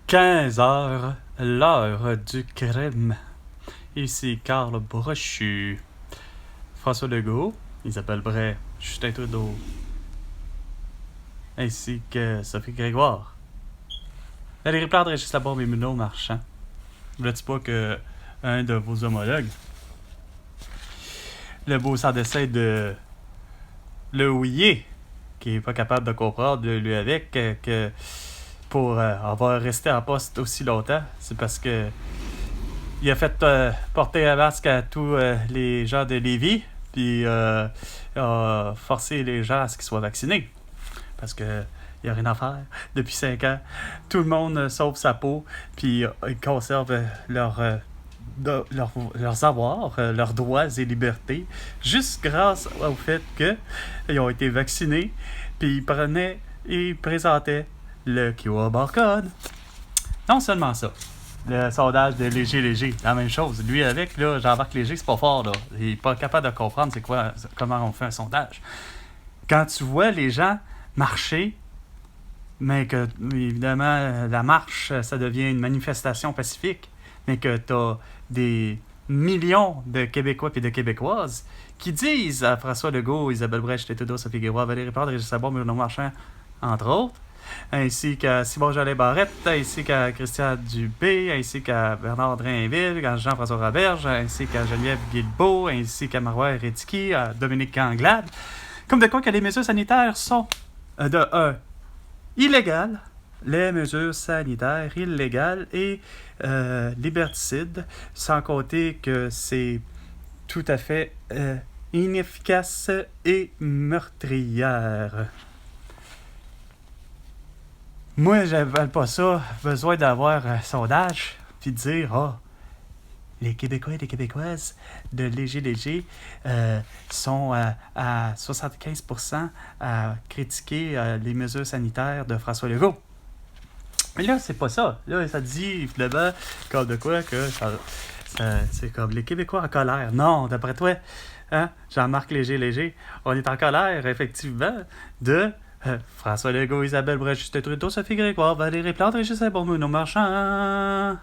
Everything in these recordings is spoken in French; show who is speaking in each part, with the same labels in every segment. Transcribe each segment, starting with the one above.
Speaker 1: 15 heures, l'heure du crime. Ici Carl Brochu, François Legault, Isabelle Bray, Justin Trudeau, ainsi que Sophie Grégoire. Valérie Plante, Régis Laborde et Bruno Marchand. Ne dis pas que un de vos homologues, le beau sans dessin de Le Houillet, qui est pas capable de comprendre lui avec que pour avoir resté en poste aussi longtemps, c'est parce que il a fait porter un masque à tous les gens de Lévis, puis a forcé les gens à ce qu'ils soient vaccinés. Parce que il n'y a rien à faire. Depuis 5 ans, tout le monde sauve sa peau, puis ils conservent leurs avoirs, leurs droits et libertés, juste grâce au fait qu'ils ont été vaccinés, puis ils présentaient le QR barcode. Non seulement ça, le sondage de Léger, la même chose. Lui avec, là, Jean-Marc Léger, c'est pas fort, là. Il est pas capable de comprendre comment on fait un sondage. Quand tu vois les gens marcher, mais que, évidemment, la marche, ça devient une manifestation pacifique, mais que t'as des millions de Québécois et de Québécoises qui disent à François Legault, Isabelle Brèche, Justin Trudeau, Sophie Grégoire, Valérie Plante, Régis Laborde, Bruno Marchand, entre autres, ainsi qu'à Simon Jolin Barrette, ainsi qu'à Christian Dubé, ainsi qu'à Bernard Drainville, à Jean-François Roberge, ainsi qu'à Geneviève Guilbeault, ainsi qu'à Marois Hérédiki, à Dominique Anglade, comme de quoi que les mesures sanitaires sont de 1. Illégales, les mesures sanitaires illégales et liberticides, sans compter que c'est tout à fait inefficace et meurtrière. Moi, j'avais pas ça, besoin d'avoir un sondage, puis de dire, les Québécois et les Québécoises de Léger sont à 75% à critiquer les mesures sanitaires de François Legault. Mais là, c'est pas ça. Là, ça dit, évidemment, comme de quoi que c'est comme les Québécois en colère. Non, d'après toi, hein, Jean-Marc Léger, on est en colère, effectivement, de François Legault, Isabelle Brèche, Justin Trudeau, Sophie Grégoire, Valérie Plante, Régis Laborde, Bruno Marchand,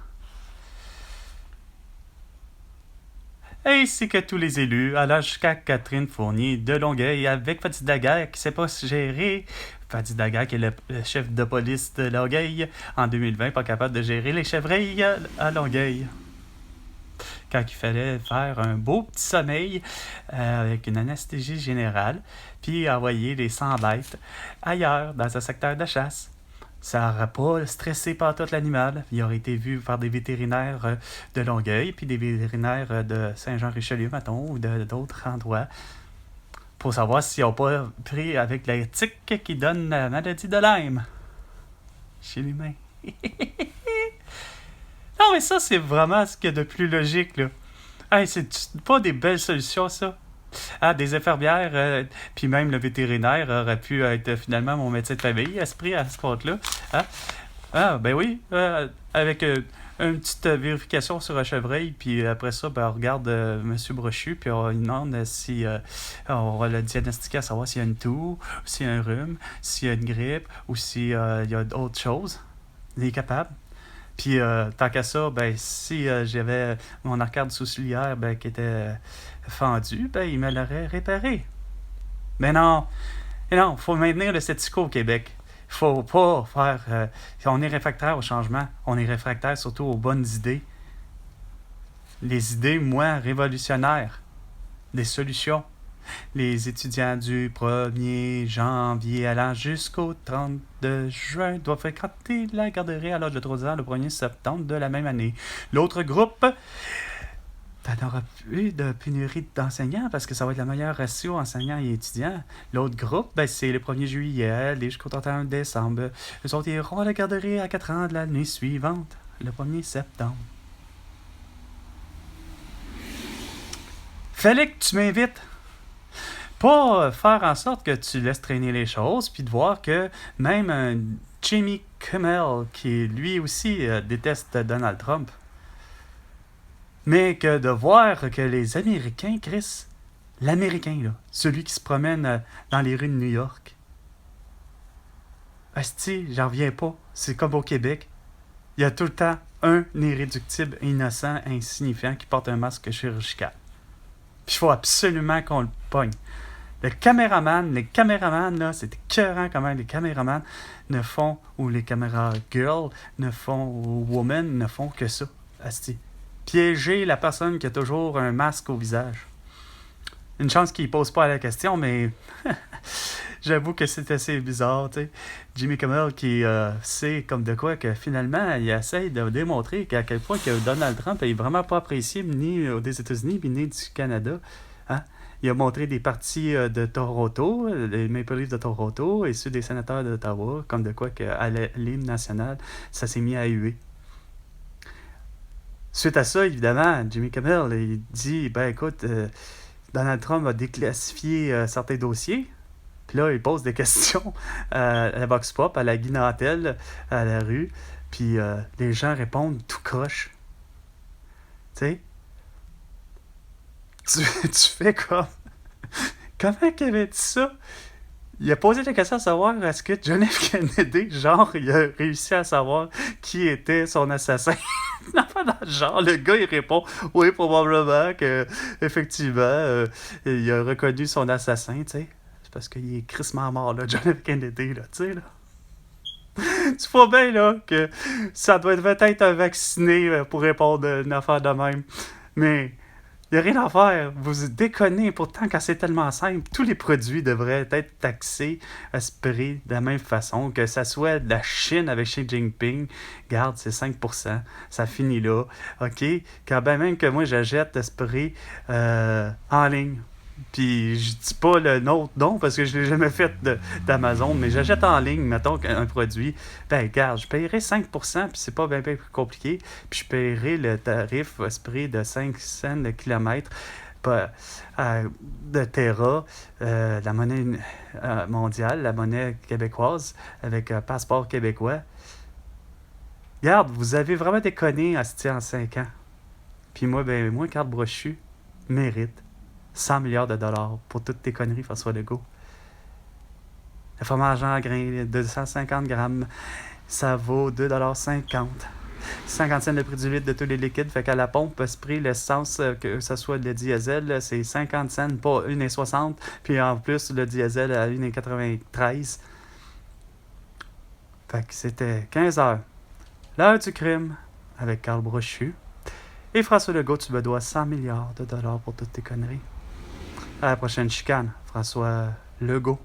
Speaker 1: ainsi que tous les élus, allant jusqu'à Catherine Fournier de Longueuil avec Fatih Daguerre qui ne sait pas gérer. Fatih Daguerre qui est le chef de police de Longueuil en 2020, pas capable de gérer les chevreuils à Longueuil. Quand il fallait faire un beau petit sommeil avec une anesthésie générale, puis envoyer les 100 bêtes ailleurs, dans un secteur de chasse. Ça n'aurait pas stressé par tout l'animal. Il aurait été vu par des vétérinaires de Longueuil, puis des vétérinaires de Saint-Jean-Richelieu, mettons, ou d'autres endroits, pour savoir s'ils n'ont pas pris avec la tique qui donne la maladie de Lyme chez l'humain. Non, mais ça, c'est vraiment ce qu'il y a de plus logique, là. Hey, c'est pas des belles solutions, ça? Ah, des infirmières, puis même le vétérinaire aurait pu être finalement mon médecin de famille, esprit à ce compte-là. Ah, ben oui, avec une petite vérification sur un chevreuil, puis après ça, ben, on regarde Monsieur Brochu, puis on lui demande si on va le diagnostiquer à savoir s'il y a une toux, s'il y a un rhume, s'il y a une grippe, ou s'il y a d'autres choses. Il est capable. Puis tant qu'à ça, ben si j'avais mon arcade sourcilière qui était fendue, ben il me l'aurait réparé. Mais non, faut maintenir le statu quo au Québec. Faut pas faire. On est réfractaire au changement. On est réfractaire surtout aux bonnes idées. Les idées, moi, révolutionnaires. Des solutions. Les étudiants du 1er janvier allant jusqu'au 30 juin doivent fréquenter la garderie à l'âge de 3 ans le 1er septembre de la même année. L'autre groupe, t'en auras plus de pénurie d'enseignants parce que ça va être le meilleur ratio enseignants et étudiants. L'autre groupe, c'est le 1er juillet aller jusqu'au 31 décembre. Eux autres iront à la garderie à 4 ans de l'année suivante, le 1er septembre. Fallait que tu m'invites. Pas faire en sorte que tu laisses traîner les choses, puis de voir que même un Jimmy Kimmel, qui lui aussi déteste Donald Trump, mais que de voir que les Américains, Chris, l'Américain, là, celui qui se promène dans les rues de New York, asti, j'en reviens pas, c'est comme au Québec. Il y a tout le temps un irréductible, innocent, insignifiant qui porte un masque chirurgical. Puis il faut absolument qu'on le pogne. Les caméramans, là, c'est écœurant comment les caméramans ne font, ou les caméras girls ne font, ou women ne font que ça. Asti. Piéger la personne qui a toujours un masque au visage. Une chance qu'il ne pose pas la question, mais j'avoue que c'est assez bizarre, tu sais. Jimmy Kimmel qui sait comme de quoi que finalement, il essaye de démontrer qu'à quel point que Donald Trump est vraiment pas apprécié ni des États-Unis, ni du Canada. Hein? Il a montré des parties de Toronto, les Maple Leafs de Toronto, et ceux des sénateurs d'Ottawa, comme de quoi qu'à l'hymne national, ça s'est mis à huer. Suite à ça, évidemment, Jimmy Kimmel, il dit, ben écoute, Donald Trump a déclassifié certains dossiers. Puis là, il pose des questions à la Vox Pop, à la Guy Nantel, à la rue. Puis les gens répondent tout croche. Tu sais, tu fais comme... Comment qu'il avait dit ça? Il a posé la question à savoir est-ce que John F. Kennedy, genre, il a réussi à savoir qui était son assassin. Non, pas dans le genre. Le gars, il répond oui, probablement que, effectivement, il a reconnu son assassin, tu sais. C'est parce qu'il est crissement mort, là, John F. Kennedy, là, tu sais, là. Tu vois bien, là, que ça doit être peut-être un vacciné pour répondre à une affaire de même. Mais il n'y a rien à faire. Vous déconnez. Pourtant, quand c'est tellement simple, tous les produits devraient être taxés, aspirés de la même façon, que ça soit de la Chine avec Xi Jinping. Garde, c'est 5%. Ça finit là. OK? Quand ben même que moi, j'achète aspiré en ligne. Puis je dis pas le nôtre non parce que je l'ai jamais fait d'Amazon, mais j'achète en ligne, mettons, un produit. Ben, regarde, je paierai 5%, puis c'est pas bien plus compliqué. Puis je paierai le tarif esprit de 5 cents le kilomètre de Terra, la monnaie mondiale, la monnaie québécoise, avec un passeport québécois. Regarde, vous avez vraiment déconné en 5 ans. Puis moi, ben, moi, carte brochue, mérite 100 milliards de dollars pour toutes tes conneries, François Legault. Le fromage en grains, 250 grammes, ça vaut 2,50 $. 50 cents le prix du litre de tous les liquides, fait qu'à la pompe, ce prix, l'essence, que ce soit le diesel, c'est 50 cents, pas 1,60 $, puis en plus, le diesel à 1,93 $. Fait que c'était 15 heures. L'heure du crime, avec Carl Brochu. Et François Legault, tu me dois 100 milliards de dollars pour toutes tes conneries. À la prochaine chicane, François Legault.